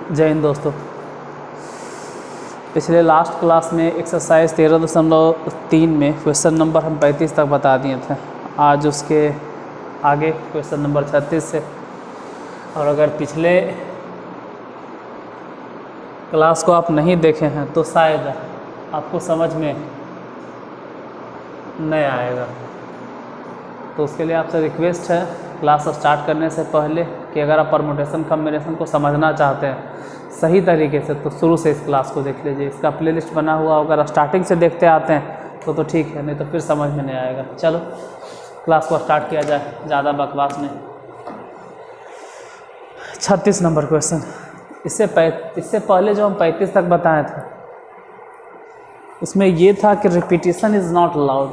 जय हिंद दोस्तों। पिछले लास्ट क्लास में एक्सरसाइज 13.3 में क्वेश्चन नंबर हम 35 तक बता दिए थे। आज उसके आगे क्वेश्चन नंबर 36 से, और अगर पिछले क्लास को आप नहीं देखे हैं तो शायद आपको समझ में नहीं आएगा। तो उसके लिए आपसे रिक्वेस्ट है क्लास स्टार्ट करने से पहले कि अगर आप परमुटेशन कॉम्बिनेशन को समझना चाहते हैं सही तरीके से तो शुरू से इस क्लास को देख लीजिए। इसका प्लेलिस्ट बना हुआ, अगर स्टार्टिंग से देखते आते हैं तो ठीक है, नहीं तो फिर समझ में नहीं आएगा। चलो क्लास को स्टार्ट किया जाए, ज़्यादा बकवास नहीं। 36 नंबर क्वेश्चन। इससे पहले जो हम 35 तक बताए थे उसमें ये था कि रिपीटिशन इज़ नॉट अलाउड,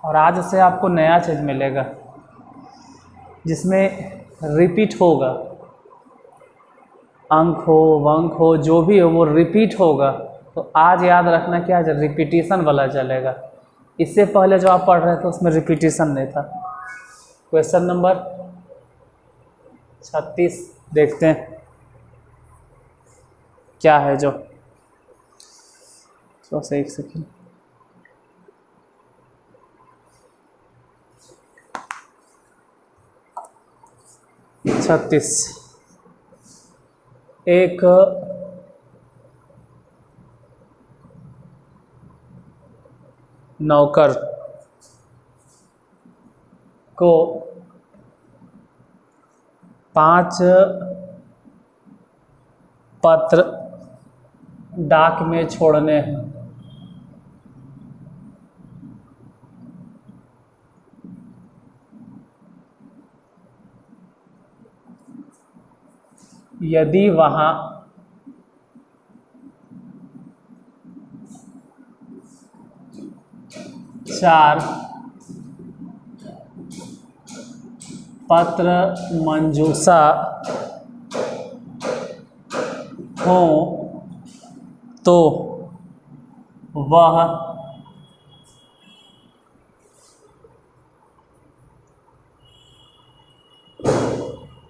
और आज से आपको नया चीज़ मिलेगा जिसमें रिपीट होगा। अंक हो, वंक हो, जो भी हो वो रिपीट होगा। तो आज याद रखना कि आज रिपीटिशन वाला चलेगा। इससे पहले जो आप पढ़ रहे थे उसमें रिपीटिशन नहीं था। क्वेश्चन नंबर 36 देखते हैं क्या है। जो से एक सेकेंड, छत्तीस। एक नौकर को 5 पत्र डाक में छोड़ने हैं। यदि वहाँ 4 पत्र मंजूसा हों तो वह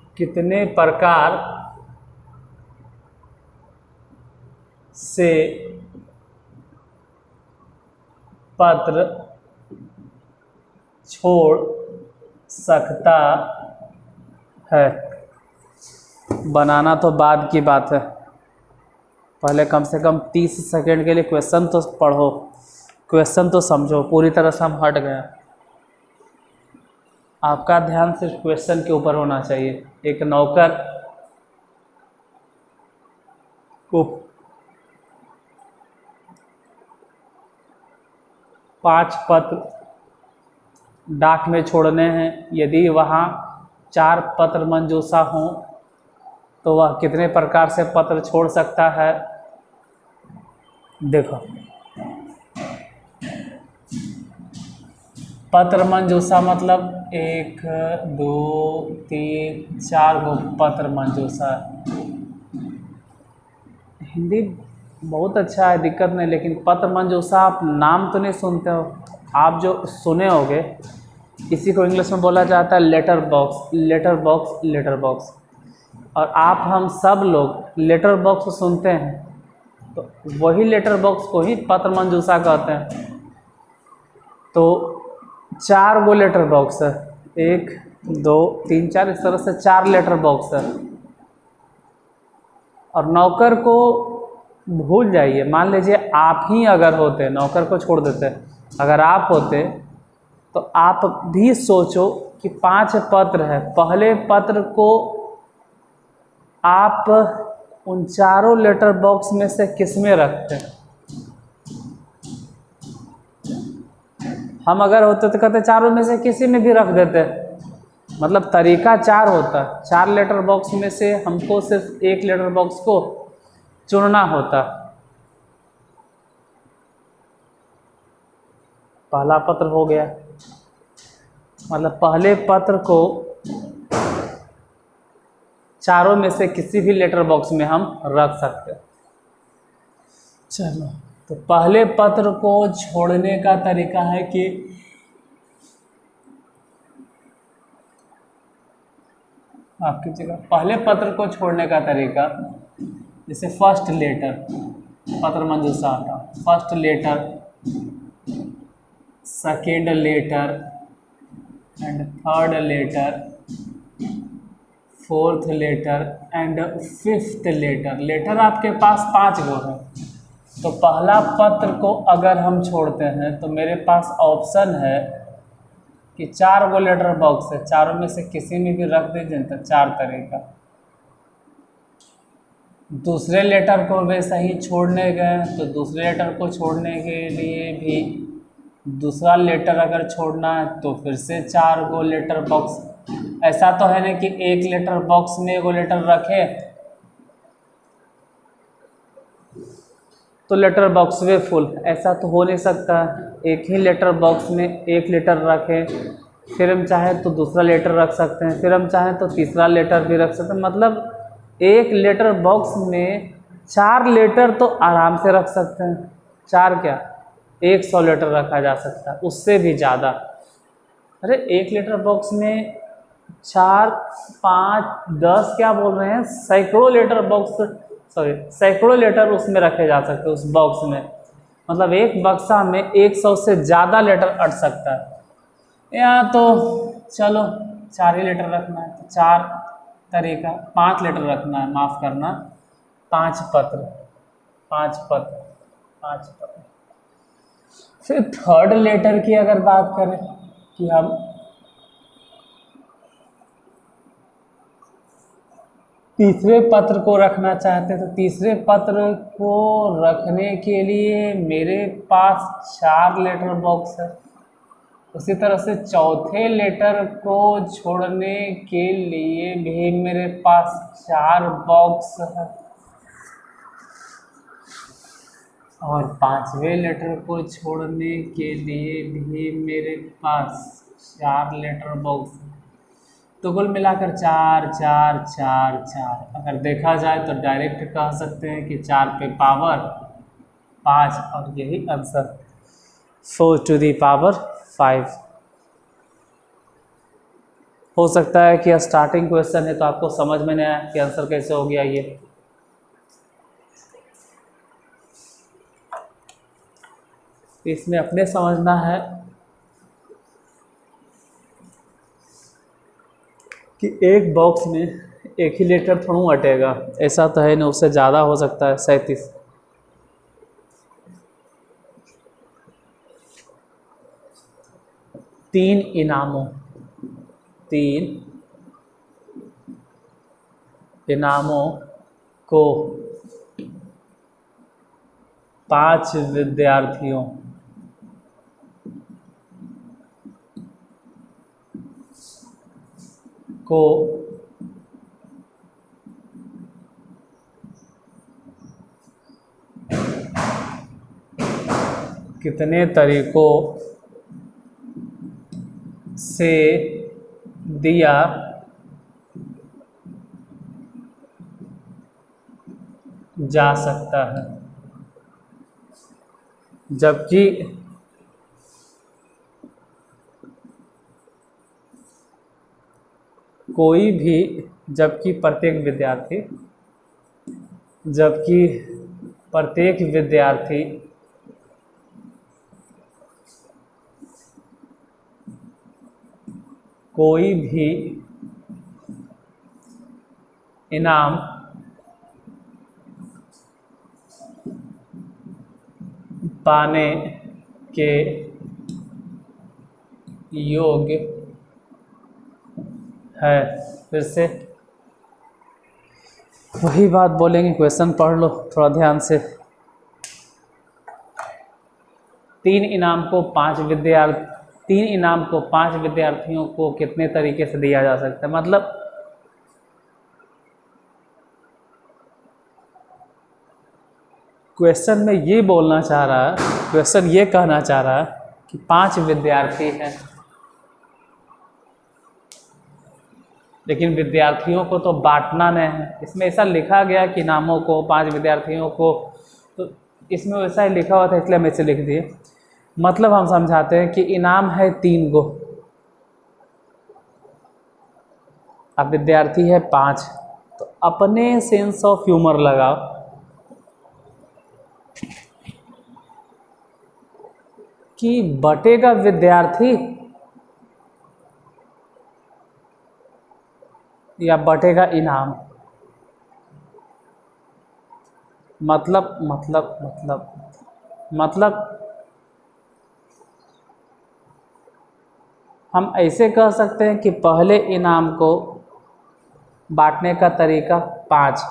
कितने प्रकार से पत्र छोड़ सकता है। बनाना तो बाद की बात है, पहले कम से कम 30 सेकंड के लिए क्वेश्चन तो पढ़ो, क्वेश्चन तो समझो। पूरी तरह से हम हट गए, आपका ध्यान सिर्फ क्वेश्चन के ऊपर होना चाहिए। एक नौकर को 5 पत्र डाक में छोड़ने हैं। यदि वहाँ 4 पत्र मंजूसा हों तो वह कितने प्रकार से पत्र छोड़ सकता है। देखो, पत्र मंजूसा मतलब 1 2 3 4 गो पत्र मंजूसा। हिंदी बहुत अच्छा है, दिक्कत नहीं, लेकिन पत्र मंजूसा आप नाम तो नहीं सुनते हो। आप जो सुने होगे इसी को इंग्लिश में बोला जाता है letter box. Letter box, letter box. और आप हम सब लोग लेटर बॉक्स सुनते हैं तो वही लेटर बॉक्स को ही पत्र मंजूसा कहते हैं। तो 4 गो लेटर बॉक्स है, 1 2 3 4, इस तरह से 4 लेटर बॉक्स है। और नौकर को भूल जाइए, मान लीजिए आप ही अगर होते, नौकर को छोड़ देते, अगर आप होते तो आप भी सोचो कि 5 पत्र है। पहले पत्र को आप उन चारों लेटर बॉक्स में से किस में रखते? हम अगर होते तो कहते चारों में से किसी में भी रख देते। मतलब तरीका 4 होता, 4 लेटर बॉक्स में से हमको सिर्फ एक लेटर बॉक्स को चुनना होता। पहला पत्र हो गया, मतलब पहले पत्र को चारों में से किसी भी लेटर बॉक्स में हम रख सकते। चलो, तो पहले पत्र को छोड़ने का तरीका है कि आपकी जगह पहले पत्र को छोड़ने का तरीका, जैसे फर्स्ट लेटर, पत्र मंजूषा आता, first letter, second letter and third letter, fourth letter and fifth letter. Letter आपके पास 5 गो है, तो पहला पत्र को अगर हम छोड़ते हैं तो मेरे पास ऑप्शन है कि 4 गो लेटर बॉक्स है, चारों में से किसी में भी रख दीजिए तो 4 तरीका। दूसरे लेटर को वैसे ही छोड़ने गए तो दूसरे लेटर को छोड़ने के लिए भी दूसरा लेटर अगर छोड़ना है तो फिर से 4 गो लेटर बॉक्स। ऐसा तो है नहीं कि एक लेटर बॉक्स में एगो लेटर रखे तो लेटर बॉक्स में फुल, ऐसा तो हो नहीं सकता। एक ही लेटर बॉक्स में एक लेटर रखें, फिर हम चाहें तो दूसरा लेटर रख सकते हैं, फिर हम चाहें तो तीसरा लेटर भी रख सकते हैं। मतलब एक लेटर बॉक्स में 4 लेटर तो आराम से रख सकते हैं। 4 क्या, 100 लेटर रखा जा सकता है, उससे भी ज़्यादा। अरे एक लेटर बॉक्स में 4, 5, 10 क्या बोल रहे हैं, सैकड़ों लेटर बॉक्स, सैकड़ों लेटर उसमें रखे जा सकते हैं उस बॉक्स में। मतलब एक बक्सा में 100 से ज़्यादा लेटर अट सकता है। या तो चलो 4 ही लेटर रखना है तो 4 तरीका, 5 लेटर रखना है, माफ़ करना, 5 पत्र, 5 पत्र, 5 पत्र। फिर थर्ड लेटर की अगर बात करें कि हम तीसरे पत्र को रखना चाहते हैं तो तीसरे पत्र को रखने के लिए मेरे पास 4 लेटर बॉक्स है। उसी तरह से चौथे लेटर को छोड़ने के लिए भी मेरे पास 4 बॉक्स है, और 5वें लेटर को छोड़ने के लिए भी मेरे पास 4 लेटर बॉक्स है। तो कुल मिलाकर 4, 4, 4, 4। अगर देखा जाए तो डायरेक्ट कह सकते हैं कि 4 पे पावर 5, और यही आंसर 4 टू दी पावर 5। हो सकता है कि स्टार्टिंग क्वेश्चन है तो आपको समझ में नहीं आया कि आंसर कैसे हो गया। ये इसमें अपने समझना है कि एक बॉक्स में एक ही लेटर थोड़ा अटेगा, ऐसा तो है नहीं, उससे ज़्यादा हो सकता है। 37। तीन इनामों को 5 विद्यार्थियों को कितने तरीकों से दिया जा सकता है, जबकि कोई भी, जबकि प्रत्येक विद्यार्थी कोई भी इनाम पाने के योग्य है। फिर से वही बात बोलेंगे, क्वेश्चन पढ़ लो थोड़ा ध्यान से। 3 इनाम को 5 विद्यार्थियों को कितने तरीके से दिया जा सकता है। मतलब क्वेश्चन में ये बोलना चाह रहा है, क्वेश्चन ये कहना चाह रहा है कि 5 विद्यार्थी हैं, लेकिन विद्यार्थियों को तो बांटना नहीं है। इसमें ऐसा लिखा गया कि इनामों को 5 विद्यार्थियों को, तो इसमें वैसा ही लिखा हुआ था इसलिए हम इसे लिख दिए। मतलब हम समझाते हैं कि इनाम है 3 गो, अब विद्यार्थी है 5, तो अपने सेंस ऑफ ह्यूमर लगाओ कि बटेगा विद्यार्थी या बटेगा इनाम। मतलब हम ऐसे कह सकते हैं कि पहले इनाम को बांटने का तरीका 5,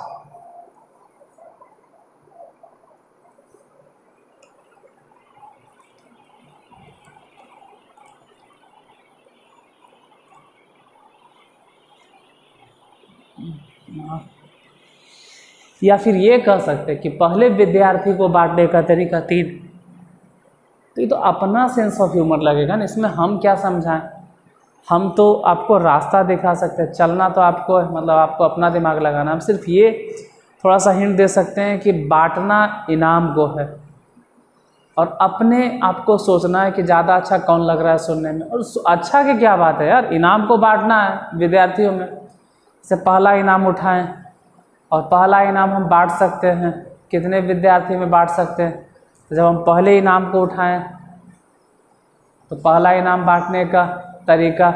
या फिर ये कह सकते हैं कि पहले विद्यार्थी को बांटने का तरीका 3। तो ये तो अपना सेंस ऑफ ह्यूमर लगेगा ना, इसमें हम क्या समझाएं। हम तो आपको रास्ता दिखा सकते हैं, चलना तो आपको मतलब आपको अपना दिमाग लगाना। हम सिर्फ ये थोड़ा सा हिंट दे सकते हैं कि बांटना इनाम को है, और अपने आप को सोचना है कि ज़्यादा अच्छा कौन लग रहा है सुनने में। और अच्छा की क्या बात है यार, इनाम को बांटना है विद्यार्थियों में। जैसे पहला इनाम उठाएं, और पहला इनाम हम बांट सकते हैं, कितने विद्यार्थी में बांट सकते हैं। तो जब हम पहले इनाम को उठाएं तो पहला इनाम बांटने का तरीका,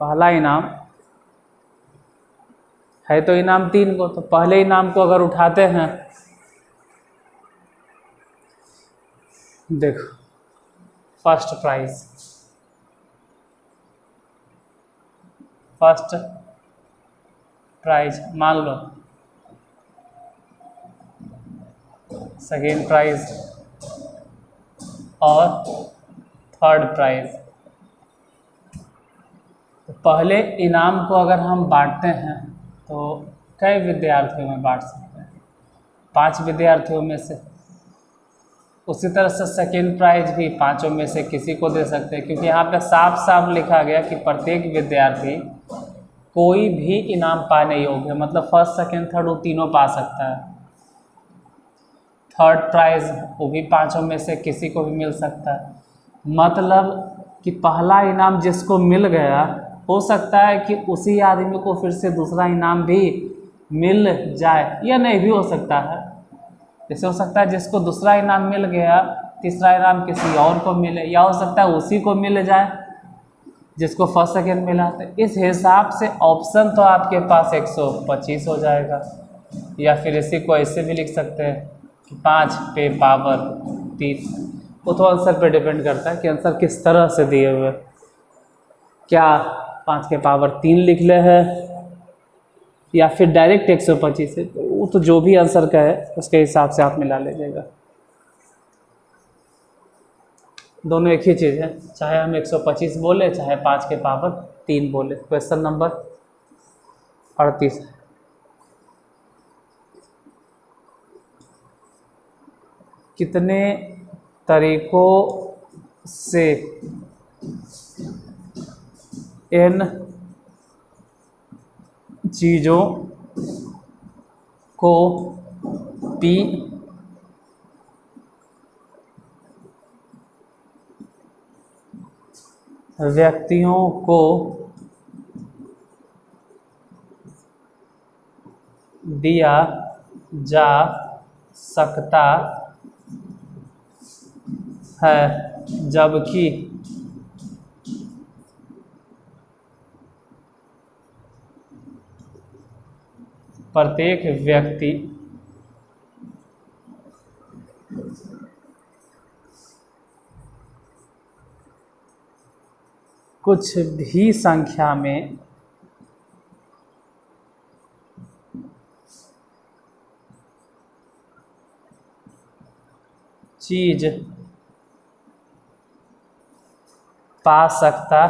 पहला इनाम है तो इनाम 3 को, तो पहले इनाम को अगर उठाते हैं, देखो फर्स्ट प्राइज मान लो, सेकेंड प्राइज और थर्ड प्राइज। तो पहले इनाम को अगर हम बांटते हैं तो कई विद्यार्थियों में बांट सकते हैं, 5 विद्यार्थियों में से। उसी तरह से सेकेंड प्राइज भी 5 में से किसी को दे सकते हैं, क्योंकि यहाँ पे साफ साफ लिखा गया कि प्रत्येक विद्यार्थी कोई भी इनाम पाने योग्य है। मतलब फर्स्ट सेकेंड थर्ड वो तीनों पा सकता है। थर्ड प्राइज वो भी 5 में से किसी को भी मिल सकता है। मतलब कि पहला इनाम जिसको मिल गया, हो सकता है कि उसी आदमी को फिर से दूसरा इनाम भी मिल जाए, या नहीं भी हो सकता है। जैसे हो सकता है जिसको दूसरा इनाम मिल गया, तीसरा इनाम किसी और को मिले, या हो सकता है उसी को मिल जाए जिसको फर्स्ट सेकेंड मिला। तो इस हिसाब से ऑप्शन तो आपके पास 125 हो जाएगा। या फिर इसी को ऐसे भी लिख सकते हैं कि 5 पे पावर 3। वो तो आंसर पे डिपेंड करता है कि आंसर किस तरह से दिए हुए। क्या 5 के पावर 3 लिख ले है, या फिर डायरेक्ट 125 है। तो वो तो जो भी आंसर का है उसके हिसाब से आप मिला लीजिएगा। दोनों एक ही चीज़ है, चाहे हम 125 बोले चाहे 5 के पावर 3 बोले। क्वेश्चन नंबर 38, कितने तरीकों से इन चीज़ों को पी व्यक्तियों को दिया जा सकता है, जबकि प्रत्येक व्यक्ति कुछ भी संख्या में चीज पा सकता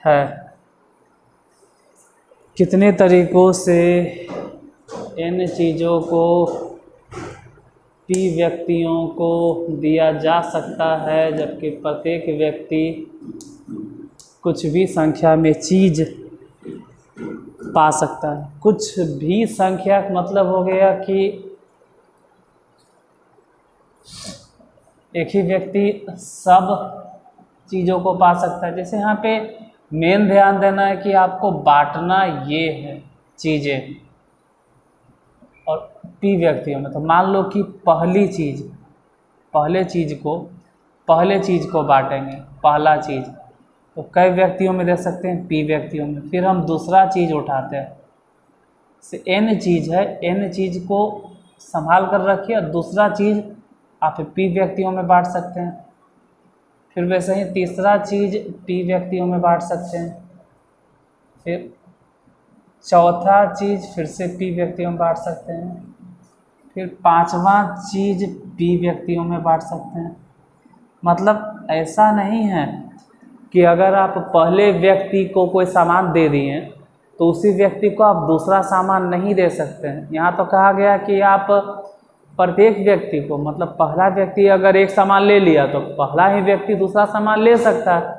है। कितने तरीकों से इन चीज़ों को पी व्यक्तियों को दिया जा सकता है, जबकि प्रत्येक व्यक्ति कुछ भी संख्या में चीज़ पा सकता है। कुछ भी संख्या मतलब हो गया कि एक ही व्यक्ति सब चीज़ों को पा सकता है। जैसे यहाँ पे मेन ध्यान देना है कि आपको बांटना ये है चीज़ें और पी व्यक्तियों में। तो मान लो कि पहले चीज़ को बांटेंगे, पहला चीज़ तो कई व्यक्तियों में दे सकते हैं, पी व्यक्तियों में। फिर हम दूसरा चीज़ उठाते हैं, से एन चीज़ है, एन चीज़ को संभाल कर रखिए और दूसरा चीज़ आप पी व्यक्तियों में बांट सकते हैं। फिर वैसे ही तीसरा चीज़ पी व्यक्तियों में बांट सकते हैं। फिर चौथा चीज़ फिर से पी व्यक्तियों में बांट सकते हैं। फिर पांचवा चीज़ पी व्यक्तियों में बांट सकते हैं। मतलब ऐसा नहीं है कि अगर आप पहले व्यक्ति को कोई सामान दे दिए तो उसी व्यक्ति को आप दूसरा सामान नहीं दे सकते हैं। यहाँ तो कहा गया कि आप प्रत्येक व्यक्ति को, मतलब पहला व्यक्ति अगर एक सामान ले लिया तो पहला ही व्यक्ति दूसरा सामान ले सकता है।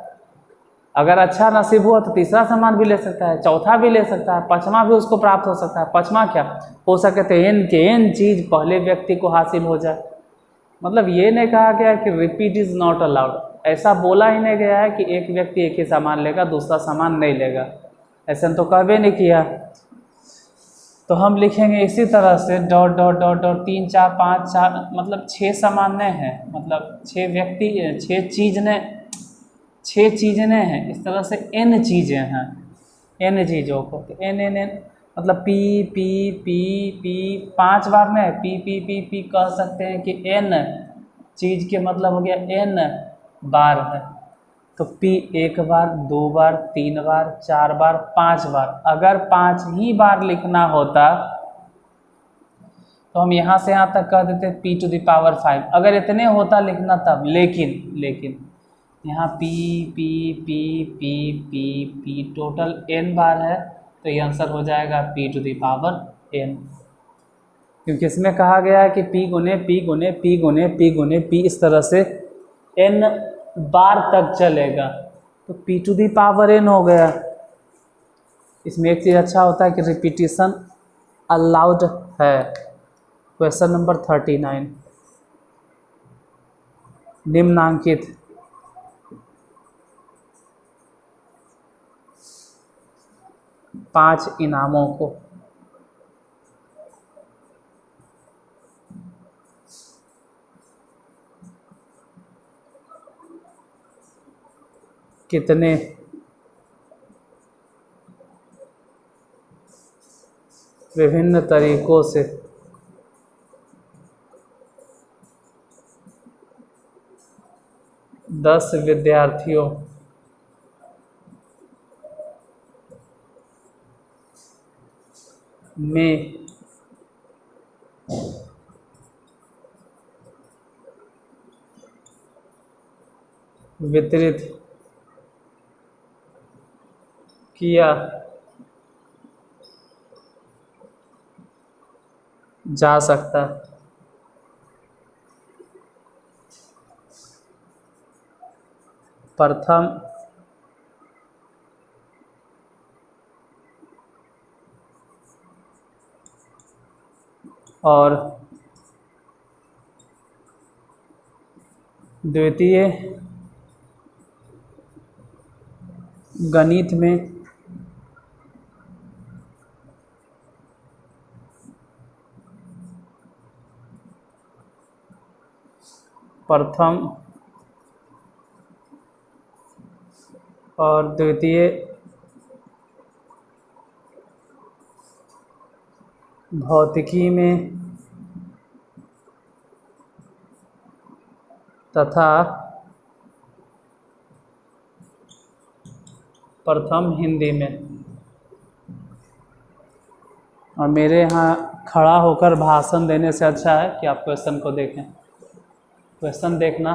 अगर अच्छा नसीब हुआ तो तीसरा सामान भी ले सकता है, चौथा भी ले सकता है, पाँचवा भी उसको प्राप्त हो सकता है। पाँचवा क्या हो सके तो एन के एन चीज़ पहले व्यक्ति को हासिल हो जाए। मतलब ये नहीं कहा गया कि रिपीट इज़ नॉट अलाउड, ऐसा बोला ही नहीं गया है कि एक व्यक्ति एक ही सामान लेगा दूसरा सामान नहीं लेगा, ऐसा तो कहबे नहीं किया। तो हम लिखेंगे इसी तरह से डॉट डॉट डॉट डॉट 3 4 5 4, मतलब 6 सामान्य हैं, मतलब 6 व्यक्ति 6 चीज़ें हैं। इस तरह से n चीज़ें हैं, n चीज़ों को तो n n n मतलब पी पी पी पी 5 बार में पी पी पी पी कह सकते हैं कि n चीज़ के मतलब हो गया n बार है। तो पी 1 बार 2 बार 3 बार 4 बार 5 बार। अगर 5 ही बार लिखना होता तो हम यहाँ से यहाँ तक कह देते p⁵। अगर इतने होता लिखना तब, लेकिन यहाँ P P P P P P total n बार है, तो ये आंसर हो जाएगा p⁴n। क्योंकि इसमें कहा गया है कि p गुने p गुने p गुने p गुने p, इस तरह से n बार तक चलेगा, तो p⁴n हो गया। इसमें एक चीज़ अच्छा होता है कि रिपीटिशन अलाउड है। क्वेश्चन नंबर 39, निम्नांकित पाँच इनामों को कितने विभिन्न तरीकों से दस विद्यार्थियों में वितरित किया जा सकता है। प्रथम और द्वितीय गणित में प्रथम और द्वितीय भौतिकी में तथा प्रथम हिंदी में। और मेरे यहाँ खड़ा होकर भाषण देने से अच्छा है कि आप क्वेश्चन को देखें। क्वेश्चन देखना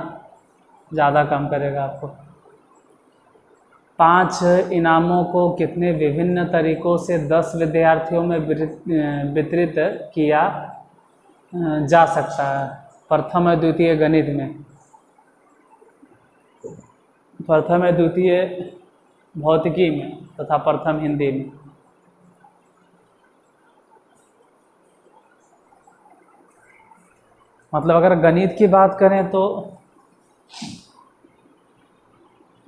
ज़्यादा काम करेगा आपको। 5 इनामों को कितने विभिन्न तरीकों से 10 विद्यार्थियों में वितरित किया जा सकता है। प्रथम और द्वितीय गणित में, प्रथम और द्वितीय भौतिकी में तथा प्रथम हिंदी में। मतलब अगर गणित की बात करें तो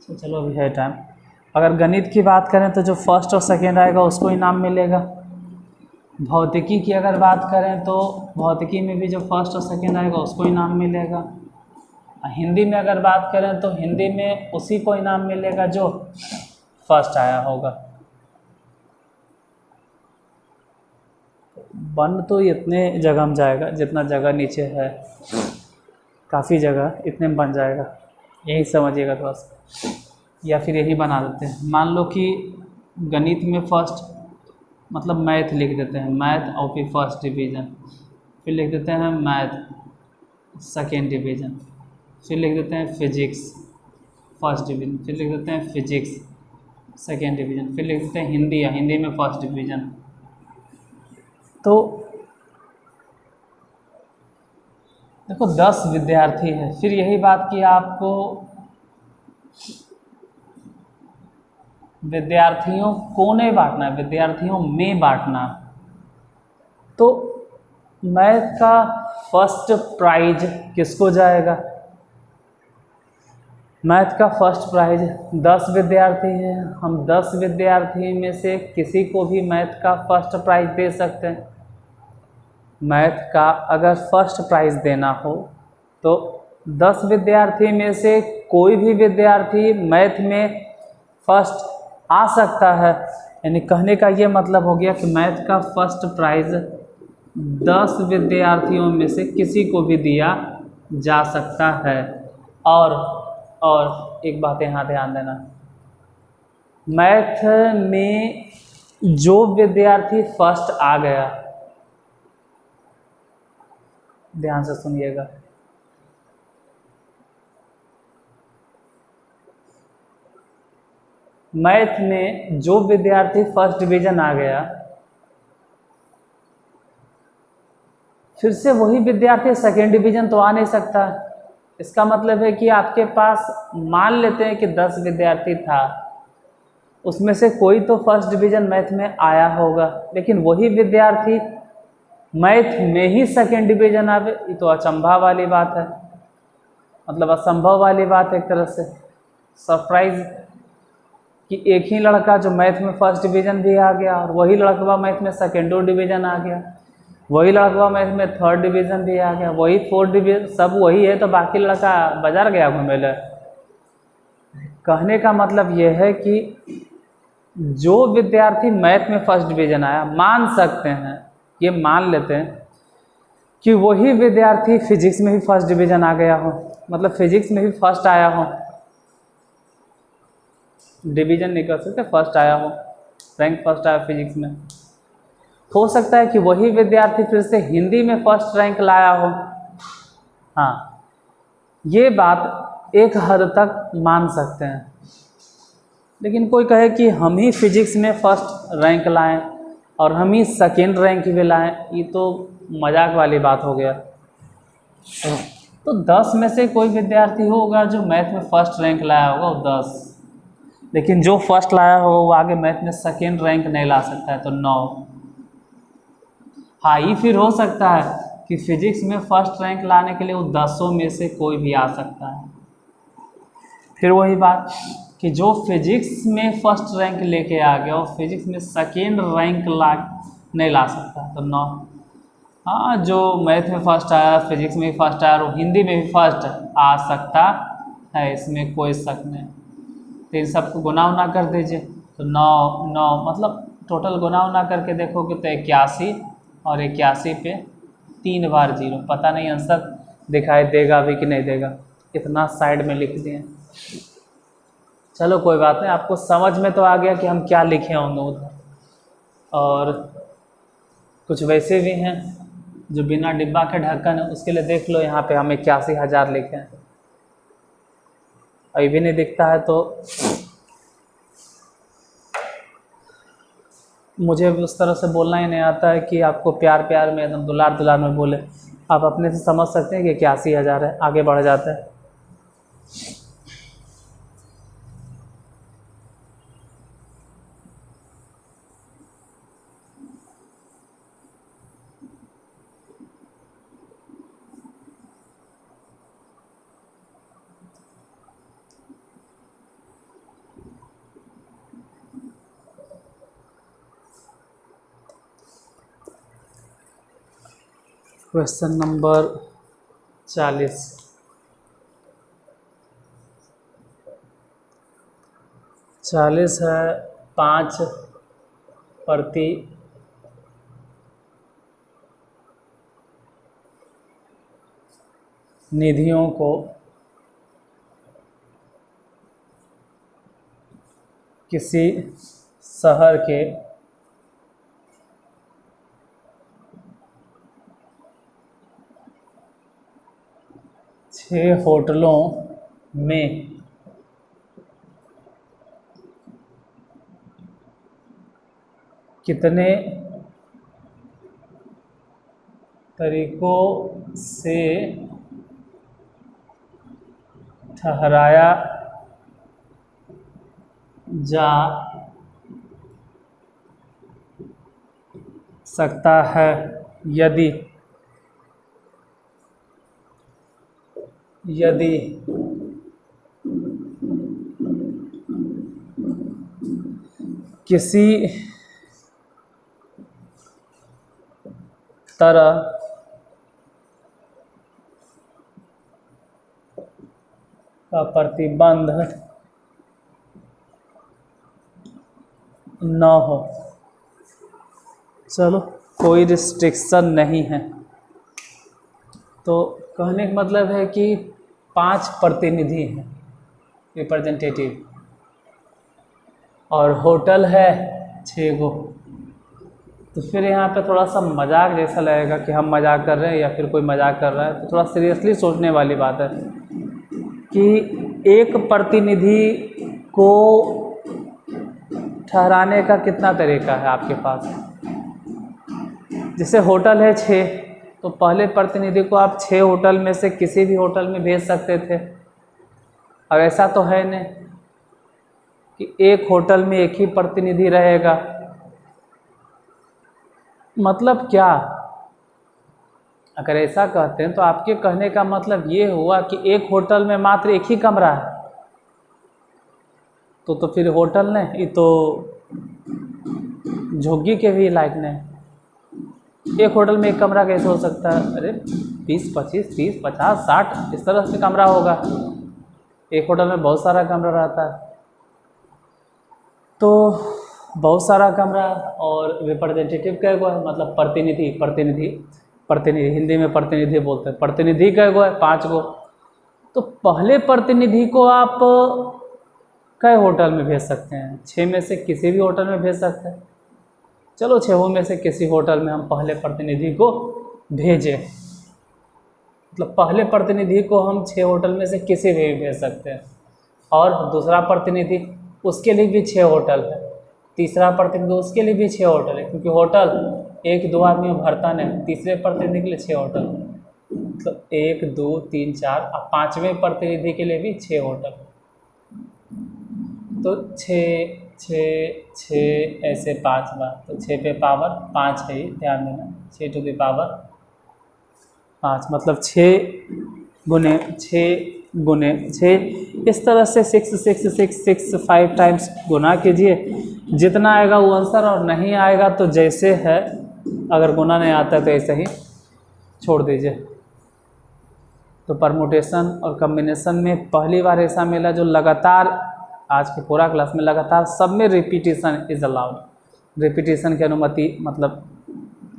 चलो अभी है टाइम। अगर गणित की बात करें तो जो फर्स्ट और सेकेंड आएगा उसको इनाम मिलेगा। भौतिकी की अगर बात करें तो भौतिकी में भी जो फर्स्ट और सेकेंड आएगा उसको इनाम मिलेगा। हिंदी में अगर बात करें तो हिंदी में उसी को इनाम मिलेगा जो फर्स्ट आया होगा। बन तो इतने जगह में जाएगा जितना जगह नीचे है, काफ़ी जगह इतने में बन जाएगा, यही समझिएगा थोड़ा सा। या फिर यही बना देते हैं, मान लो कि गणित में फर्स्ट मतलब मैथ लिख देते हैं, मैथ और फिर फर्स्ट डिवीज़न, फिर लिख देते हैं मैथ सेकेंड डिवीज़न, फिर लिख देते हैं फिजिक्स फर्स्ट डिवीज़न, फिर लिख देते हैं फिजिक्स सेकेंड डिवीज़न, फिर लिख देते हैं हिंदी, या हिंदी में फर्स्ट डिवीज़न। तो देखो 10 विद्यार्थी हैं, फिर यही बात कि आपको विद्यार्थियों को नहीं बांटना है, विद्यार्थियों में बांटना। तो मैथ का फर्स्ट प्राइज किसको जाएगा? मैथ का फर्स्ट प्राइज 10 विद्यार्थी हैं, हम 10 विद्यार्थी में से किसी को भी मैथ का फर्स्ट प्राइज दे सकते हैं। मैथ का अगर फर्स्ट प्राइज देना हो तो 10 विद्यार्थी में से कोई भी विद्यार्थी मैथ में फर्स्ट आ सकता है। यानी कहने का ये मतलब हो गया कि मैथ का फर्स्ट प्राइज 10 विद्यार्थियों में से किसी को भी दिया जा सकता है। और एक बात यहाँ ध्यान देना, मैथ में जो विद्यार्थी फर्स्ट आ गया, ध्यान से सुनिएगा, मैथ में जो विद्यार्थी फर्स्ट डिवीज़न आ गया, फिर से वही विद्यार्थी सेकेंड डिवीज़न तो आ नहीं सकता। इसका मतलब है कि आपके पास मान लेते हैं कि 10 विद्यार्थी था, उसमें से कोई तो फर्स्ट डिवीज़न मैथ में आया होगा, लेकिन वही विद्यार्थी मैथ में ही सेकेंड डिवीज़न आवे, ये तो अचंभा वाली बात है, मतलब असंभव वाली बात है एक तरह से। सरप्राइज कि एक ही लड़का जो मैथ में फर्स्ट डिवीज़न भी आ गया और वही लड़का मैथ में सेकेंडो डिवीज़न आ गया, वही लड़का मैथ में थर्ड डिवीज़न भी आ गया, वही फोर्थ डिवीज़न, सब वही है, तो बाकी लड़का बाजार गया घूमे ले। कहने का मतलब यह है कि जो विद्यार्थी मैथ में फर्स्ट डिवीज़न आया, मान सकते हैं, ये मान लेते हैं कि वही विद्यार्थी फिजिक्स में भी फर्स्ट डिवीज़न आ गया हो, मतलब फिजिक्स में भी फर्स्ट आया हो, डिवीज़न नहीं कर सकते, फर्स्ट आया हो, रैंक फर्स्ट आया फिजिक्स में। हो सकता है कि वही विद्यार्थी फिर से हिंदी में फर्स्ट रैंक लाया हो। हाँ, ये बात एक हद तक मान सकते हैं, लेकिन कोई कहे कि हम ही फिजिक्स में फर्स्ट रैंक लाएं और हम ही सेकेंड रैंक भी लाएं, ये तो मजाक वाली बात हो गया। तो 10 में से कोई विद्यार्थी होगा जो मैथ में फर्स्ट रैंक लाया होगा, वो 10, लेकिन जो फर्स्ट लाया होगा वो आगे मैथ में सेकेंड रैंक नहीं ला सकता है, तो 9। हाँ, ये फिर हो सकता है कि फिजिक्स में फर्स्ट रैंक लाने के लिए वो 10 में से कोई भी आ सकता है। फिर वही बात कि जो फिजिक्स में फर्स्ट रैंक लेके आ गया वो फिजिक्स में सेकेंड रैंक नहीं ला सकता, तो 9। हाँ, जो मैथ में फर्स्ट आया, फिजिक्स में भी फर्स्ट आया और हिंदी में भी फर्स्ट आ सकता है, इसमें कोई शक नहीं। तो इन सबको गुना उना कर दीजिए, तो 9 मतलब टोटल गुना उना करके देखोगे तो 81, और 81 पे 3 बार 0, पता नहीं आंसर दिखाई देगा भी कि नहीं देगा, इतना साइड में लिख दिए। चलो कोई बात नहीं, आपको समझ में तो आ गया कि हम क्या लिखे होंगे उधर। और कुछ वैसे भी हैं जो बिना डिब्बा के ढक्कन है, उसके लिए देख लो, यहाँ पे हम 81,000 लिखे हैं, अभी भी नहीं दिखता है तो मुझे उस तरह से बोलना ही नहीं आता है कि आपको प्यार प्यार में एकदम दुलार दुलार में बोले। आप अपने से समझ सकते हैं कि 81,000 है, आगे बढ़ जाता है। Question number 40। है 5 प्रतिनिधियों को किसी शहर के छह होटलों में कितने तरीकों से ठहराया जा सकता है, यदि किसी तरह का प्रतिबंध न हो। चलो, कोई रिस्ट्रिक्शन नहीं है। तो कहने का मतलब है कि 5 प्रतिनिधि हैं, रिप्रेजेंटेटिव, और होटल है 6 गो। तो फिर यहाँ पे थोड़ा सा मजाक जैसा लगेगा कि हम मजाक कर रहे हैं या फिर कोई मजाक कर रहा है। तो थोड़ा सीरियसली सोचने वाली बात है कि एक प्रतिनिधि को ठहराने का कितना तरीका है आपके पास। जैसे होटल है 6, तो पहले प्रतिनिधि को आप 6 होटल में से किसी भी होटल में भेज सकते थे। और ऐसा तो है नहीं कि एक होटल में एक ही प्रतिनिधि रहेगा। मतलब क्या, अगर ऐसा कहते हैं तो आपके कहने का मतलब ये हुआ कि एक होटल में मात्र एक ही कमरा है। तो फिर होटल ने ये तो झुग्गी के भी लायक नहीं। एक होटल में एक कमरा कैसे हो सकता है? अरे 20, 25, 30, 50, 60 इस तरह से कमरा होगा। एक होटल में बहुत सारा कमरा रहता है। तो बहुत सारा कमरा और रिप्रेजेंटेटिव कै गो है, मतलब प्रतिनिधि हिंदी में प्रतिनिधि बोलते हैं। प्रतिनिधि कै गो है? 5 गो। तो पहले प्रतिनिधि को आप कई होटल में भेज सकते हैं? 6 में से किसी भी होटल में भेज सकते हैं। चलो 6 में से किसी होटल में हम पहले प्रतिनिधि को भेजें। मतलब पहले प्रतिनिधि को हम 6 होटल में से किसी भी भेज सकते हैं। और दूसरा प्रतिनिधि, उसके लिए भी 6 होटल है। तीसरा प्रतिनिधि, उसके लिए भी 6 होटल है, क्योंकि होटल 1-2 आदमी भरता नहीं। तीसरे प्रतिनिधि के लिए 6 होटल, मतलब 1, 2, 3, 4 और 5वें प्रतिनिधि के लिए भी 6 होटल। तो 6 ऐसे 5 बार, तो 6 पे पावर 5 है, ध्यान देना। 6 टू द पावर 5, मतलब 6 गुने 6। इस तरह से 6 5 टाइम्स गुना कीजिए। जितना आएगा वो आंसर, और नहीं आएगा तो जैसे है, अगर गुना नहीं आता है तो ऐसे ही छोड़ दीजिए। तो परमुटेशन और कम्बिनेशन में पहली बार ऐसा मिला जो लगातार, आज के पूरा क्लास में लगातार सब में रिपीटिशन इज अलाउड। रिपीटिशन की अनुमति, मतलब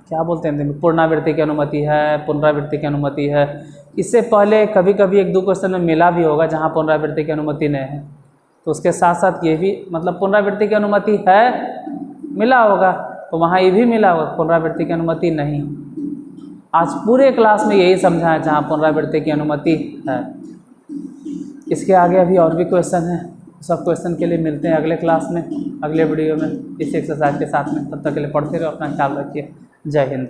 क्या बोलते हैं, पुनरावृत्ति की अनुमति है, पुनरावृत्ति की अनुमति है। इससे पहले कभी कभी 1-2 क्वेश्चन में मिला भी होगा जहाँ पुनरावृत्ति की अनुमति नहीं है। तो उसके साथ साथ ये भी, मतलब पुनरावृत्ति की अनुमति है, मिला होगा, तो वहाँ ये भी मिला होगा पुनरावृत्ति की अनुमति नहीं। आज पूरे क्लास में यही समझा है जहाँ पुनरावृत्ति की अनुमति है। इसके आगे अभी और भी क्वेश्चन हैं। सब क्वेश्चन के लिए मिलते हैं अगले क्लास में, अगले वीडियो में, इस एक्सरसाइज के साथ में। तब तक के लिए पढ़ते रहो, अपना ख्याल रखिए। जय हिंद।